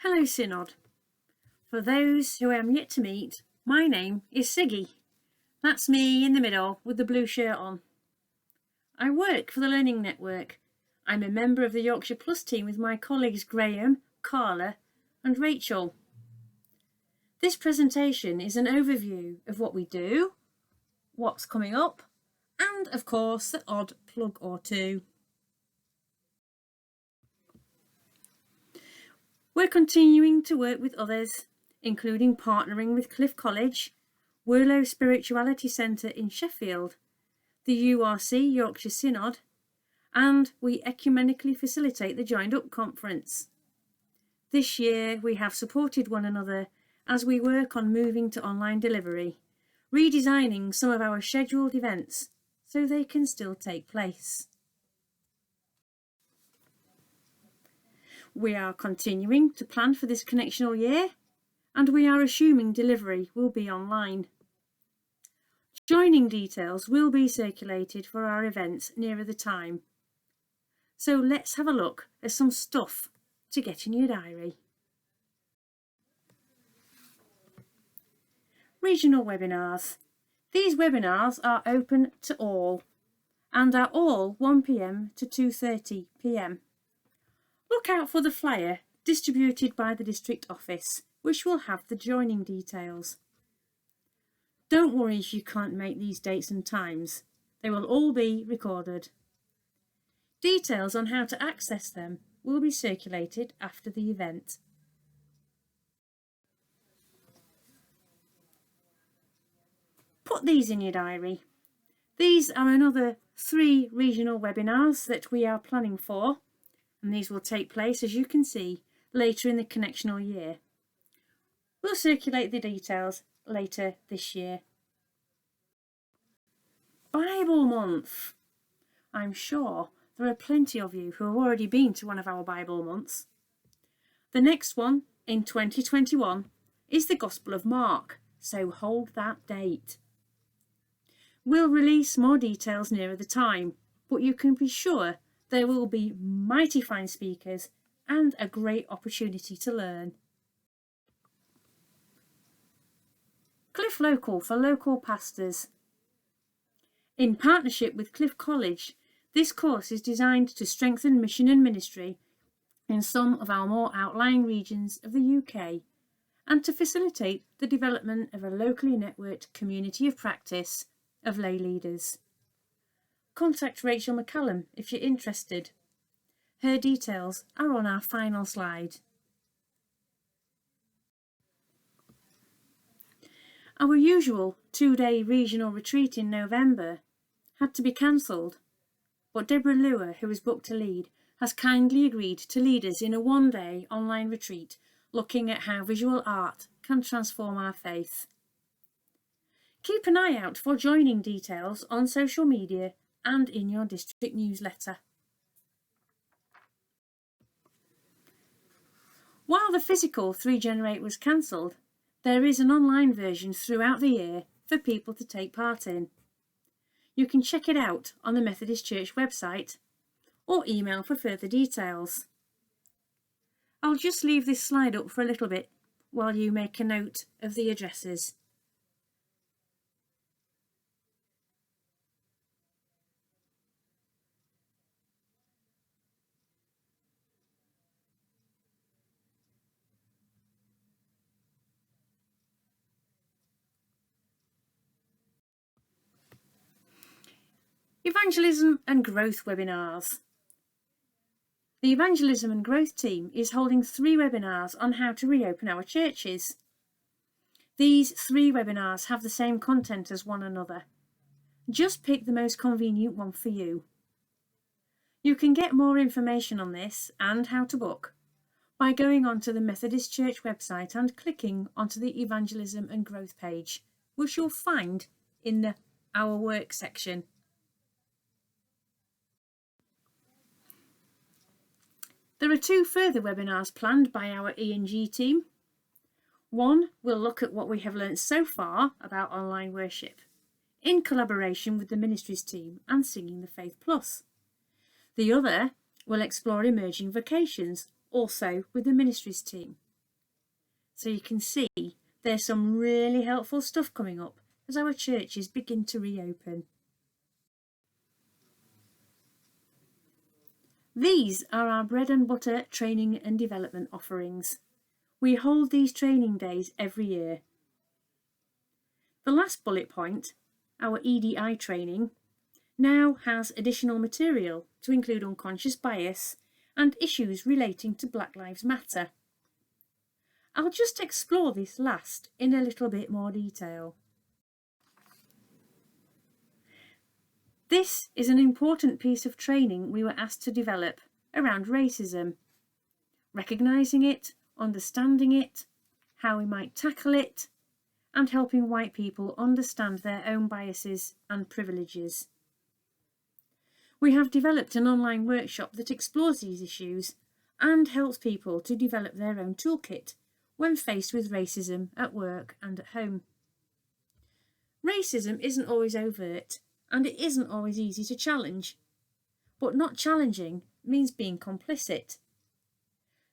Hello Synod. For those who I am yet to meet, my name is Siggy. That's me in the middle with the blue shirt on. I work for the Learning Network. I'm a member of the Yorkshire Plus team with my colleagues Graham, Carla and Rachel. This presentation is an overview of what we do, what's coming up, and of course the odd plug or two. We're continuing to work with others, including partnering with Cliff College, Worlow Spirituality Centre in Sheffield, the URC Yorkshire Synod, and we ecumenically facilitate the Joined Up Conference. This year we have supported one another as we work on moving to online delivery, redesigning some of our scheduled events so they can still take place. We are continuing to plan for this connectional year, and we are assuming delivery will be online. Joining details will be circulated for our events nearer the time. So let's have a look at some stuff to get in your diary. Regional webinars. These webinars are open to all and are all 1 p.m. to 2:30 p.m. Look out for the flyer distributed by the district office, which will have the joining details. Don't worry if you can't make these dates and times. They will all be recorded. Details on how to access them will be circulated after the event. Put these in your diary. These are another 3 regional webinars that we are planning for, and these will take place, as you can see, later in the connectional year. We'll circulate the details later this year. Bible Month. I'm sure there are plenty of you who have already been to one of our Bible months. The next one in 2021 is the Gospel of Mark, so hold that date. We'll release more details nearer the time, but you can be sure there will be mighty fine speakers and a great opportunity to learn. Cliff Local for local pastors. In partnership with Cliff College, this course is designed to strengthen mission and ministry in some of our more outlying regions of the UK and to facilitate the development of a locally networked community of practice of lay leaders. Contact Rachel McCallum if you're interested. Her details are on our final slide. Our usual 2-day regional retreat in November had to be cancelled, but Deborah Lewis, who was booked to lead, has kindly agreed to lead us in a 1-day online retreat looking at how visual art can transform our faith. Keep an eye out for joining details on social media and in your district newsletter. While the physical 3Generate was cancelled, there is an online version throughout the year for people to take part in. You can check it out on the Methodist Church website or email for further details. I'll just leave this slide up for a little bit while you make a note of the addresses. Evangelism and Growth webinars. The Evangelism and Growth team is holding 3 webinars on how to reopen our churches. These 3 webinars have the same content as one another. Just pick the most convenient one for you. You can get more information on this and how to book by going onto the Methodist Church website and clicking onto the Evangelism and Growth page, which you'll find in the Our Work section. There are 2 further webinars planned by our E&G team. One will look at what we have learnt so far about online worship, in collaboration with the Ministries team and Singing the Faith Plus. The other will explore emerging vocations, also with the Ministries team, So you can see there's some really helpful stuff coming up as our churches begin to reopen. These are our bread and butter training and development offerings. We hold these training days every year. The last bullet point, our EDI training, now has additional material to include unconscious bias and issues relating to Black Lives Matter. I'll just explore this last in a little bit more detail. This is an important piece of training we were asked to develop around racism, recognising it, understanding it, how we might tackle it, and helping white people understand their own biases and privileges. We have developed an online workshop that explores these issues and helps people to develop their own toolkit when faced with racism at work and at home. Racism isn't always overt, and it isn't always easy to challenge, but not challenging means being complicit.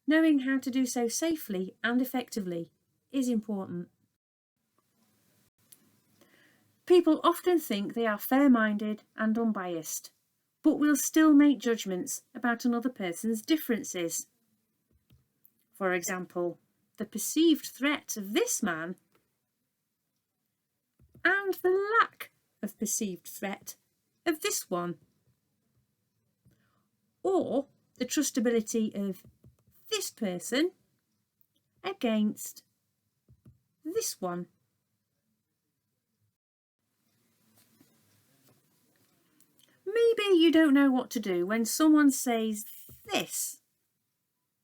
Knowing how to do so safely and effectively is important. People often think they are fair-minded and unbiased, but will still make judgments about another person's differences. For example, the perceived threat of this man and the lack of perceived threat of this one, or the trustability of this person against this one. Maybe you don't know what to do when someone says this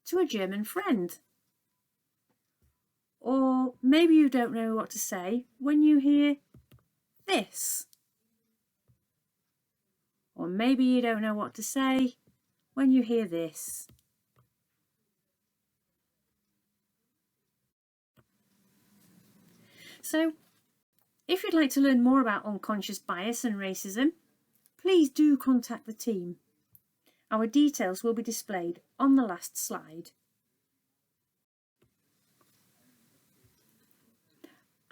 to a German friend. Or maybe you don't know what to say when you hear this. Or maybe you don't know what to say when you hear this. So, if you'd like to learn more about unconscious bias and racism, please do contact the team. Our details will be displayed on the last slide.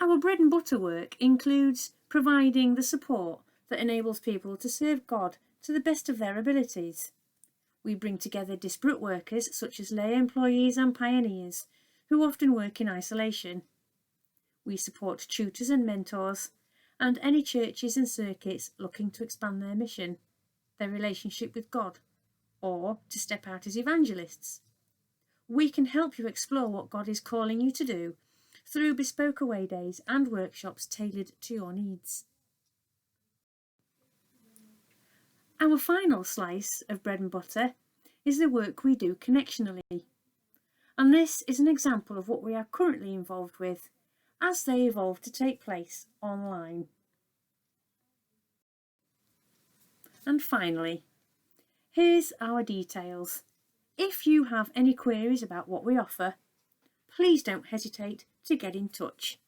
Our bread and butter work includes providing the support that enables people to serve God to the best of their abilities. We bring together disparate workers such as lay employees and pioneers who often work in isolation. We support tutors and mentors and any churches and circuits looking to expand their mission, their relationship with God, or to step out as evangelists. We can help you explore what God is calling you to do through bespoke away days and workshops tailored to your needs. Our final slice of bread and butter is the work we do connectionally, and this is an example of what we are currently involved with as they evolve to take place online. And finally, here's our details. If you have any queries about what we offer, please don't hesitate to get in touch.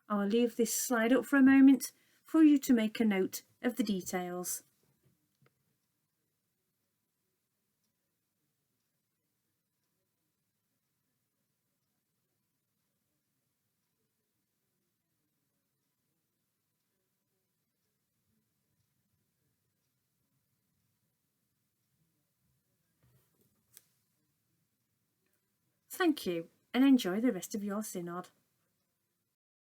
I'll leave this slide up for a moment for you to make a note of the details. Thank you and enjoy the rest of your synod.